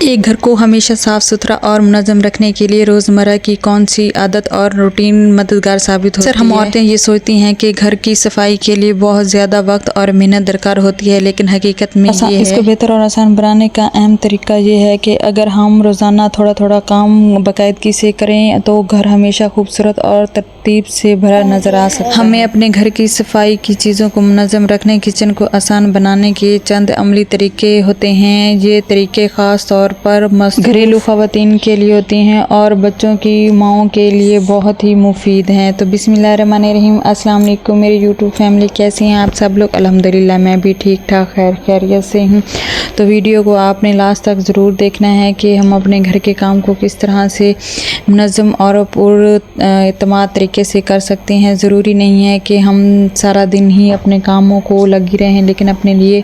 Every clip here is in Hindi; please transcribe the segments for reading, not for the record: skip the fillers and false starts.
एक घर को हमेशा साफ सुथरा और मुनज़्ज़म रखने के लिए रोज़मर्रा की कौन सी आदत और रूटीन मददगार साबित होती है। हम औरतें ये सोचती हैं कि घर की सफाई के लिए बहुत ज़्यादा वक्त और मेहनत दरकार होती है, लेकिन हकीकत में ये इसको बेहतर और आसान बनाने का अहम तरीका ये है कि अगर हम रोज़ाना थोड़ा थोड़ा काम बाकायदगी से करें तो घर हमेशा खूबसूरत और तरतीब से भरा नज़र आ सकता है। हमें अपने घर की सफाई की चीज़ों को मुनज़्ज़म रखने, किचन को आसान बनाने के चंद अमली तरीके होते हैं। ये तरीके ख़ास तौर पर घरेलू ख़वातीन के लिए होती हैं और बच्चों की माओं के लिए बहुत ही मुफीद हैं। तो बिस्मिल्लाहिर्रहमानिर्रहीम, अस्सलाम वालेकुम मेरी यूट्यूब फैमिली, कैसी हैं आप सब लोग? अल्हम्दुलिल्लाह मैं भी ठीक ठाक खैर खैरियत से हूँ। तो वीडियो को आपने लास्ट तक ज़रूर देखना है कि हम अपने घर के काम को किस तरह से मुनज़्ज़म और पुरएतमाद तरीके से कर सकते हैं। ज़रूरी नहीं है कि हम सारा दिन ही अपने कामों को लगी रहें, लेकिन अपने लिए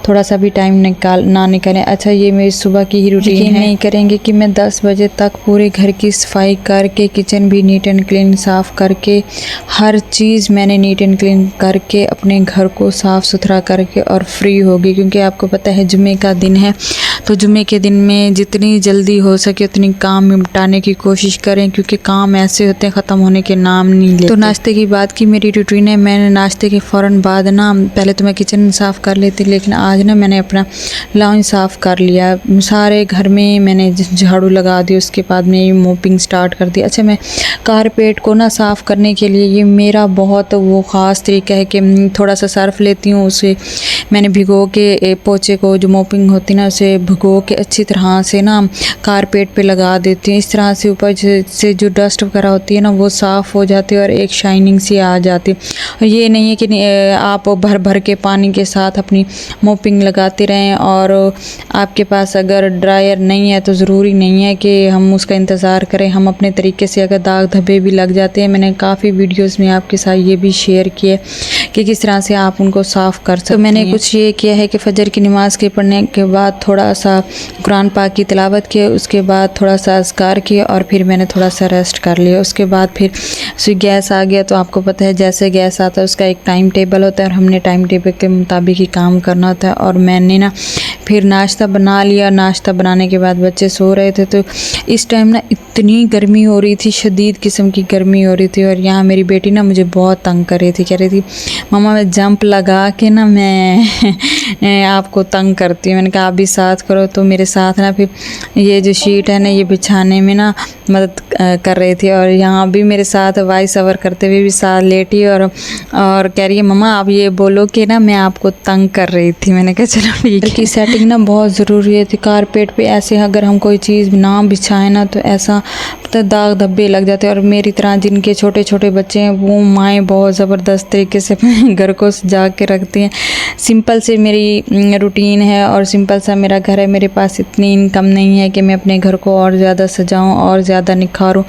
थोड़ा सा भी टाइम ना निकालें। अच्छा, ये मेरी सुबह की ही रूटीन है। नहीं करेंगे कि मैं 10 बजे तक पूरे घर की सफाई करके, किचन भी नीट एंड क्लीन साफ़ करके, हर चीज़ मैंने नीट एंड क्लीन करके अपने घर को साफ़ सुथरा करके और फ्री होगी। क्योंकि आपको पता है जुमे का दिन है, तो जुमे के दिन में जितनी जल्दी हो सके उतनी काम निपटाने की कोशिश करें, क्योंकि काम ऐसे होते हैं ख़त्म होने के नाम नहीं लेते। तो नाश्ते की बात की मेरी रूटीन है, मैंने नाश्ते के फ़ौरन बाद ना पहले तो मैं किचन साफ़ कर लेती, लेकिन आज ना मैंने अपना लाउंज साफ़ कर लिया। सारे घर में मैंने झाड़ू लगा दी, उसके बाद मैं मोपिंग स्टार्ट कर दी। अच्छा, मैं कारपेट को ना साफ़ करने के लिए ये मेरा बहुत वो ख़ास तरीका है कि थोड़ा सा सर्फ़ लेती हूँ, उसे मैंने भिगो के पोछे को जो मोपिंग होती है ना उसे भिगो के अच्छी तरह से ना कारपेट पे लगा देती हूँ। इस तरह से ऊपर से जो डस्ट वगैरह होती है ना वो साफ़ हो जाती है और एक शाइनिंग सी आ जाती है। और ये नहीं है कि आप भर भर के पानी के साथ अपनी मोपिंग लगाते रहें, और आपके पास अगर ड्रायर नहीं है तो ज़रूरी नहीं है कि हम उसका इंतज़ार करें। हम अपने तरीके से, अगर दाग धब्बे भी लग जाते हैं, मैंने काफ़ी वीडियोस में आपके साथ ये भी शेयर किए कि किस तरह से आप उनको साफ़ कर सकते हैं। तो मैंने कुछ ये किया है कि फजर की नमाज़ के पढ़ने के बाद थोड़ा सा कुरान पाक की तिलावत की, उसके बाद थोड़ा सा अज़कार किया और फिर मैंने थोड़ा सा रेस्ट कर लिया। उसके बाद फिर गैस आ गया, तो आपको पता है जैसे गैस आता है उसका एक टाइम टेबल होता है और हमने टाइम टेबल के मुताबिक ही काम करना होता है। और मैंने ना फिर नाश्ता बना लिया। नाश्ता बनाने के बाद बच्चे सो रहे थे, तो इस टाइम ना इतनी गर्मी हो रही थी, शदीद किस्म की गर्मी हो रही थी। और यहाँ मेरी बेटी ना मुझे बहुत तंग कर रही थी, कह रही थी मम्मा मैं जंप लगा के ना मैं आपको तंग करती हूँ। मैंने कहा आप भी साथ करो, तो मेरे साथ ना फिर ये जो शीट है ना ये बिछाने में ना मदद कर रही थी। और यहाँ भी मेरे साथ वॉइस ओवर करते हुए भी साथ लेटी और कह रही है मम्मा आप ये बोलो कि ना मैं आपको तंग कर रही थी। मैंने कहा चलो ठीक है। सेटिंग ना बहुत ज़रूरी है। कारपेट पे ऐसे अगर हम कोई चीज़ ना बिछाएं ना तो ऐसा तो दाग धब्बे लग जाते हैं। और मेरी तरह जिनके छोटे छोटे बच्चे हैं वो माएँ बहुत ज़बरदस्त तरीके से अपने घर को सजा के रखती हैं। सिंपल से मेरी रूटीन है और सिंपल सा मेरा घर है। मेरे पास इतनी इनकम नहीं है कि मैं अपने घर को और ज़्यादा सजाऊं और ज़्यादा निखारूं।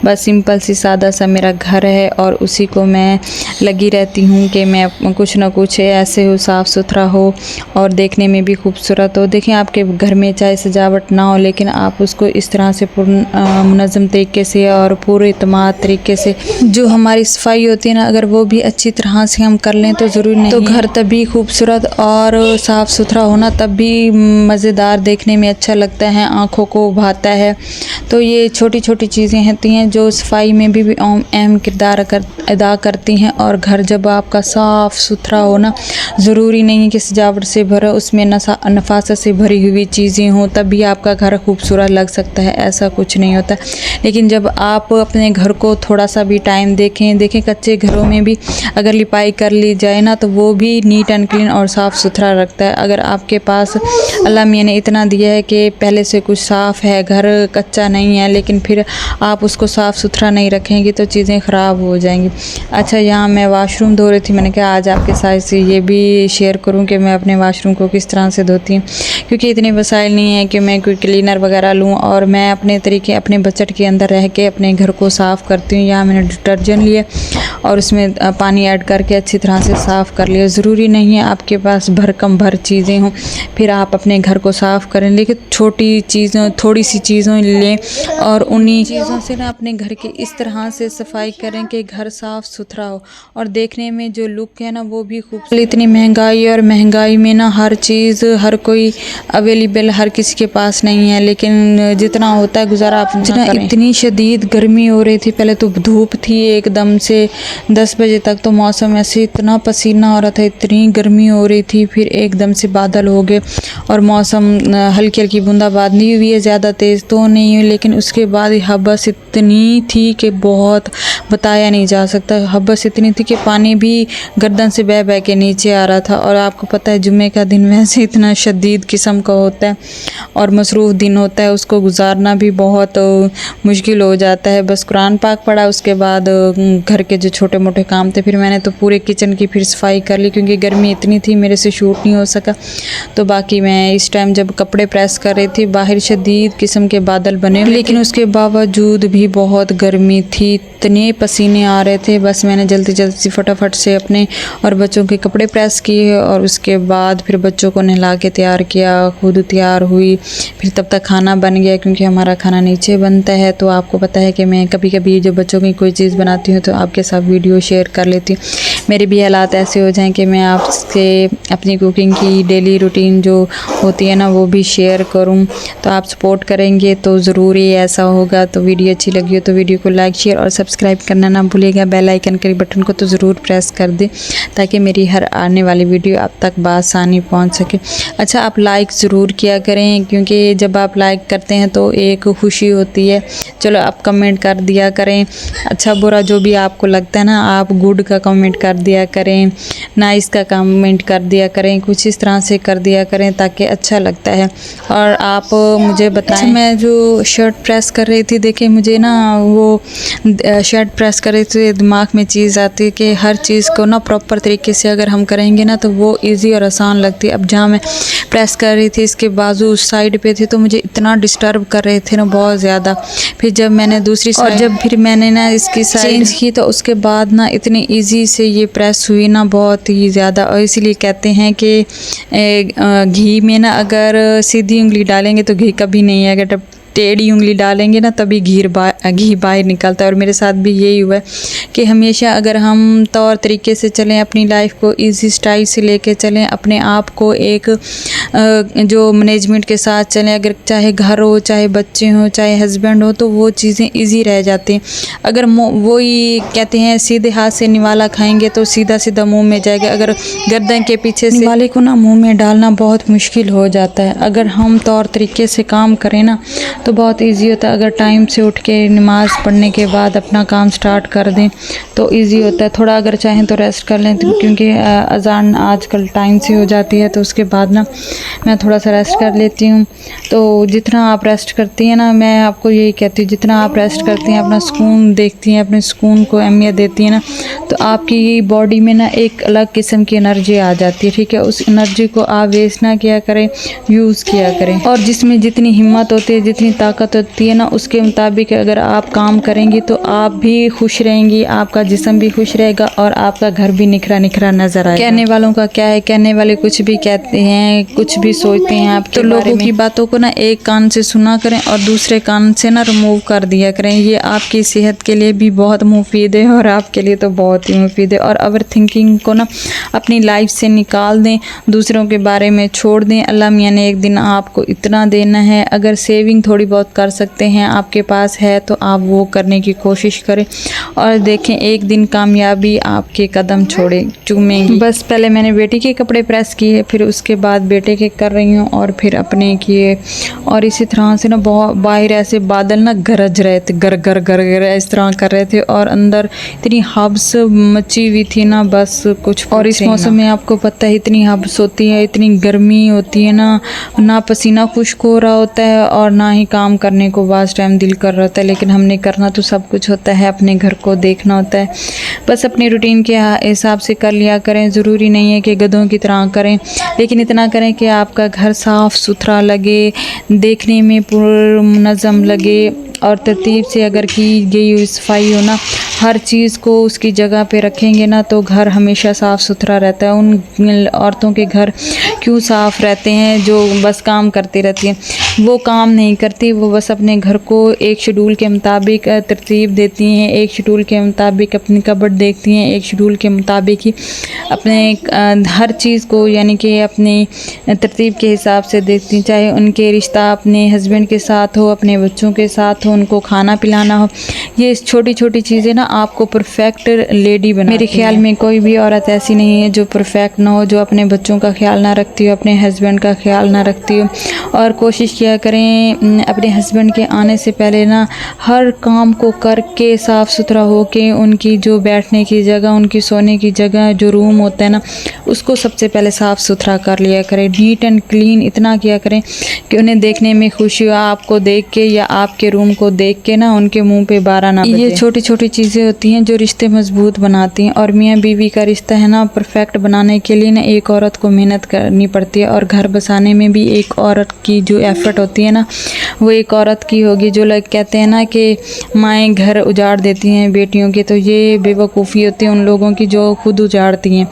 बस सिंपल सी सादा सा मेरा घर है और उसी को मैं लगी रहती हूँ कि मैं कुछ ना कुछ ऐसे हो, साफ़ सुथरा हो और देखने में भी खूबसूरत हो। देखें आपके घर में चाहे सजावट ना हो, लेकिन आप उसको इस तरह से मुनज़्ज़म तरीके से और पूरे एतमाद तरीके से जो हमारी सफाई होती है ना, अगर वो भी अच्छी तरह से हम कर लें तो ज़रूरी नहीं तो घर तभी खूबसूरत और साफ़ सुथरा होना तब भी मज़ेदार, देखने में अच्छा लगता है, आँखों को उभाता है। तो ये छोटी छोटी चीज़ें होती हैं जो सफाई में भी अहम किरदार अदा करती हैं। और घर जब आपका साफ़ सुथरा होना, ज़रूरी नहीं है कि सजावट से भरा उसमें नफासत से भरी हुई चीज़ें हों तभी आपका घर खूबसूरत लग सकता है, ऐसा कुछ नहीं होता। लेकिन जब आप अपने घर को थोड़ा सा भी टाइम देखें कच्चे घरों में भी अगर लिपाई कर ली जाए ना तो वो भी नीट एंड क्लीन और साफ़ सुथरा रखता है। अगर आपके पास अल्लाह मियाँ ने इतना दिया है कि पहले से कुछ साफ़ है, घर कच्चा नहीं है, लेकिन फिर आप उसको साफ़ सुथरा नहीं रखेंगे तो चीज़ें ख़राब हो जाएंगी। अच्छा, यहाँ मैं वाशरूम धो रही थी, मैंने कहा आज आपके साथ से ये भी शेयर करूँ कि मैं अपने वाशरूम को किस तरह से धोती हूँ, क्योंकि इतने वसाइल नहीं है कि मैं कोई क्लीनर वगैरह लूँ। और मैं अपने तरीके अपने बजट के अंदर रह के अपने घर को साफ़ करती हूँ। यहाँ मैंने डिटर्जेंट लिया और उसमें पानी ऐड करके अच्छी तरह से साफ़ कर लिया। ज़रूरी नहीं है आपके पास भरकम भर चीज़ें हों फिर आप अपने घर को साफ़ करें, लेकिन छोटी चीज़ों थोड़ी सी चीज़ों लें और उन्हीं चीज़ों से ना अपने घर की इस तरह से सफाई करें कि घर साफ़ सुथरा हो और देखने में जो लुक है ना वो भी खूबसूरत। इतनी महंगाई और महंगाई में ना हर चीज़ हर कोई अवेलेबल हर किसी के पास नहीं है, लेकिन जितना होता है गुजारा आप उतना करें। इतनी शदीद गर्मी हो रही थी, पहले तो धूप थी एकदम से 10 बजे तक तो मौसम ऐसे इतना पसीना हो रहा था, इतनी गर्मी हो रही थी। फिर एकदम से बादल हो गए और मौसम हल्की हल्की बूंदाबांदी हुई है, ज़्यादा तेज़ तो नहीं हुई, लेकिन उसके बाद हबस इतनी थी कि बहुत बताया नहीं जा सकता। हबस इतनी थी कि पानी भी गर्दन से बह बह के नीचे आ रहा था। और आपको पता है जुम्मे का दिन वैसे इतना शदीद किस्म का होता है और मसरूफ़ दिन होता है, उसको गुजारना भी बहुत मुश्किल हो जाता है। बस कुरान पाक पढ़ा, उसके बाद घर के जो छोटे मोटे काम थे, फिर मैंने तो पूरे किचन की फिर सफाई कर ली क्योंकि गर्मी इतनी थी मेरे से शूट नहीं हो सका। तो बाकी मैं इस टाइम जब कपड़े प्रेस कर रही थी, बाहर शदीद किस्म के बादल बने, लेकिन उसके बावजूद भी बहुत गर्मी थी, इतने पसीने आ रहे थे। बस मैंने जल्दी जल्दी फटाफट से अपने और बच्चों के कपड़े प्रेस किए और उसके बाद फिर बच्चों को नहला के तैयार किया, खुद तैयार हुई। फिर तब तक खाना बन गया क्योंकि हमारा खाना नीचे बनता है। तो आपको पता है कि मैं कभी कभी जब बच्चों की कोई चीज़ बनाती हूँ तो आपके साथ वीडियो शेयर कर लेती हूँ। मेरे भी हालात ऐसे हो जाएं कि मैं आपसे अपनी कुकिंग की डेली रूटीन जो होती है ना वो भी शेयर करूं। तो आप सपोर्ट करेंगे तो ज़रूर ही ऐसा होगा। तो वीडियो अच्छी लगी हो तो वीडियो को लाइक शेयर और सब्सक्राइब करना ना भूलिएगा। बेल आइकन के बटन को तो ज़रूर प्रेस कर दें ताकि मेरी हर आने वाली वीडियो आप तक बआसानी पहुंच सके। अच्छा, आप लाइक ज़रूर किया करें क्योंकि जब आप लाइक करते हैं तो एक खुशी होती है। चलो आप कमेंट कर दिया करें, अच्छा बुरा जो भी आपको लगता है ना, आप गुड का कमेंट कर दिया करें, नाइस का कमेंट कर दिया करें, कुछ इस तरह से कर दिया करें ताकि अच्छा लगता है। और आप मुझे बताएं। अच्छा, मैं जो शर्ट प्रेस कर रही थी, देखिए मुझे ना वो शर्ट प्रेस कर रही थी, दिमाग में चीज़ आती है कि हर चीज़ को ना प्रॉपर तरीके से अगर हम करेंगे ना तो वो इजी और आसान लगती है। अब जहाँ मैं प्रेस कर रही थी इसके बाजू उस साइड पे थे तो मुझे इतना डिस्टर्ब कर रहे थे ना बहुत ज़्यादा। फिर जब मैंने दूसरी साइड और जब फिर मैंने ना इसकी साइड चेंज की तो उसके बाद ना इतनी ईजी से ये प्रेस हुई ना, बहुत ही ज़्यादा। और इसीलिए कहते हैं कि घी में ना अगर सीधी उंगली डालेंगे तो घी कभी नहीं है, अगर टेढ़ी उंगली डालेंगे ना तभी घी बाहर निकलता है। और मेरे साथ भी यही हुआ है कि हमेशा अगर हम तौर तरीके से चलें, अपनी लाइफ को इजी स्टाइल से लेके चलें, अपने आप को एक जो मैनेजमेंट के साथ चलें, अगर चाहे घर हो, चाहे बच्चे हों, चाहे हस्बैंड हो, तो वो चीज़ें इजी रह जाती हैं। अगर वही कहते हैं सीधे हाथ से निवाला खाएंगे तो सीधा सीधा मुंह में जाएगा, अगर गर्दन के पीछे से निवाले को ना मुंह में डालना बहुत मुश्किल हो जाता है। अगर हम तौर तरीके से काम करें ना तो बहुत इजी होता है। अगर टाइम से उठ के नमाज़ पढ़ने के बाद अपना काम स्टार्ट कर दें तो इजी होता है। थोड़ा अगर चाहें तो रेस्ट कर लें क्योंकि अजान आजकल टाइम से हो जाती है, तो उसके बाद ना मैं थोड़ा सा रेस्ट कर लेती हूँ। तो जितना आप रेस्ट करती हैं ना, मैं आपको यही कहती हूँ, जितना आप रेस्ट करती हैं, अपना सुकून देखती हैं, अपने सुकून को अहमियत देती हैं ना, तो आपकी बॉडी में ना एक अलग किस्म की एनर्जी आ जाती है। ठीक है, उस एनर्जी को आप वेस्ट ना किया करें, यूज़ किया करें। और जिसमें जितनी हिम्मत होती है, जितनी ताकत होती है ना, उसके मुताबिक अगर आप काम करेंगी तो आप भी खुश रहेंगी, आपका जिस्म भी खुश रहेगा और आपका घर भी निखरा निखरा नजर आएगा। कहने वालों का क्या है, कहने वाले कुछ भी कहते हैं, कुछ भी सोचते हैं आपके बारे में। तो लोगों की बातों को ना एक कान से सुना करें और दूसरे कान से ना रिमूव कर दिया करें। ये आपकी सेहत के लिए भी बहुत मुफीद है और आपके लिए तो बहुत ही मुफीद है। और ओवर थिंकिंग को ना अपनी लाइफ से निकाल दें, दूसरों के बारे में छोड़ दें। अल्लाह मियां ने एक दिन आपको इतना देना है, अगर सेविंग थोड़ी बहुत कर सकते हैं, आपके पास है तो आप वो करने की कोशिश करें और देखें एक दिन कामयाबी आपके कदम चूमेंगी। बस पहले मैंने बेटी के कपड़े प्रेस किए, फिर उसके बाद बेटे के कर रही हूँ और फिर अपने किए। और इसी तरह से ना बहुत बाहर ऐसे बादल ना गरज रहे थे, गर गर गर गर इस तरह कर रहे थे और अंदर इतनी हब्स मची हुई थी ना, बस कुछ। और इस मौसम में आपको पता है इतनी हब्स होती है, इतनी गर्मी होती है ना पसीना खुश्क हो रहा होता है और ना ही काम करने को बाज़ टाइम दिल कर रहा होता है। लेकिन हमने करना तो सब कुछ होता है, अपने घर को देखना होता है। बस अपनी रूटीन के हिसाब से कर लिया करें, ज़रूरी नहीं है कि गधों की तरह करें, लेकिन इतना करें कि आपका घर साफ़ सुथरा लगे, देखने में पुरनज़म लगे और तरतीब से अगर की गई हुई सफाई हो ना, हर चीज़ को उसकी जगह पे रखेंगे ना तो घर हमेशा साफ़ सुथरा रहता है। उन औरतों के घर क्यों साफ़ रहते हैं, जो बस काम करती रहती हैं। वो काम नहीं करती, वो बस अपने घर को एक शेड्यूल के मुताबिक तरतीब देती हैं, एक शेड्यूल के मुताबिक अपनी कबर्ड देखती हैं, एक शेड्यूल के मुताबिक ही अपने हर चीज़ को यानी कि अपनी तरतीब के हिसाब से देखती हैं। चाहे उनके रिश्ता अपने हस्बैंड के साथ हो, अपने बच्चों के साथ हो, उनको खाना पिलाना हो, ये छोटी छोटी चीज़ें ना आपको परफेक्ट लेडी बनाती हैं। मेरे ख्याल में कोई भी औरत ऐसी नहीं है जो परफेक्ट ना हो, जो अपने बच्चों का ख्याल ना रखती हो, अपने हस्बैंड का ख्याल ना रखती हो। और कोशिश किया करें अपने हस्बैंड के आने से पहले ना हर काम को करके साफ़ सुथरा हो के उनकी जो बैठने की जगह, उनकी सोने की जगह, जो रूम होता है ना, उसको सबसे पहले साफ़ सुथरा कर लिया करें। नीट एंड क्लीन इतना किया करें कि उन्हें देखने में खुशी हो, आपको देख के या आपके रूम को देख के ना उनके मुंह पे बारा ना बजे। ये छोटी छोटी चीज़ें होती हैं जो रिश्ते मजबूत बनाती हैं। और मियाँ बीवी का रिश्ता है ना, परफेक्ट बनाने के लिए ना एक औरत को मेहनत करनी पड़ती है। और घर बसाने में भी एक औरत की जो एफर्ट होती है ना, वो एक औरत की होगी। जो लोग कहते हैं ना कि माएँ घर उजाड़ देती हैं बेटियों के, तो ये बेवकूफ़ी होती है उन लोगों की जो खुद उजाड़ती हैं।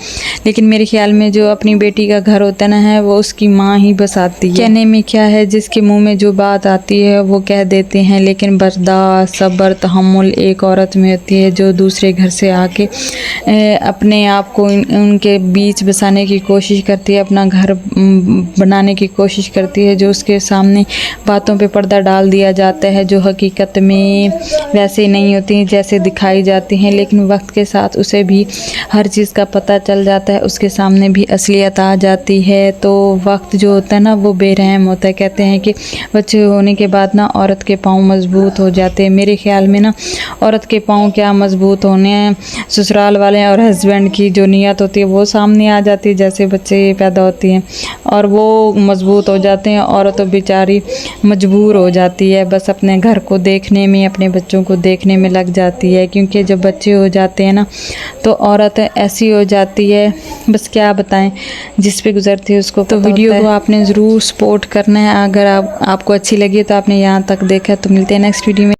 लेकिन मेरे ख्याल में जो अपनी बेटी का घर होता ना है, वो उसकी माँ ही बसाती है। कहने में क्या है, जिसके मुंह में जो बात आती है वो कह देते हैं, लेकिन बर्दाश्त, सब्र, तहम्मुल एक औरत में होती है जो दूसरे घर से आके अपने आप को उनके बीच बसाने की कोशिश करती है, अपना घर बनाने की कोशिश करती है। जो उसके सामने बातों पे पर्दा डाल दिया जाता है, जो हकीकत में वैसे नहीं होती जैसे दिखाई जाती हैं, लेकिन वक्त के साथ उसे भी हर चीज़ का पता चल जाता है, उसके सामने भी असलियत आ जाती है। तो वक्त जो होता है ना, वो बेरहम होता है। कहते हैं कि बच्चे होने के बाद ना औरत के पाँव मजबूत हो जाते हैं। मेरे ख्याल में ना औरत के पाँव क्या मजबूत होने हैं, ससुराल वाले और हस्बैंड की जो नीयत होती है वो सामने आ जाती है, जैसे बच्चे पैदा होती हैं और वो मजबूत हो जाते हैं। औरत तो बेचारी मजबूर हो जाती है, बस अपने घर को देखने में, अपने बच्चों को देखने में लग जाती है। क्योंकि जब बच्चे हो जाते हैं ना, तो औरत ऐसी हो जाती है, बस क्या बताएं, जिस पे गुजरती है उसको। तो वीडियो को आपने ज़रूर सपोर्ट करना है। अगर आपको अच्छी लगी तो आपने यहाँ तक देखा, तो मिलते हैं नेक्स्ट वीडियो में।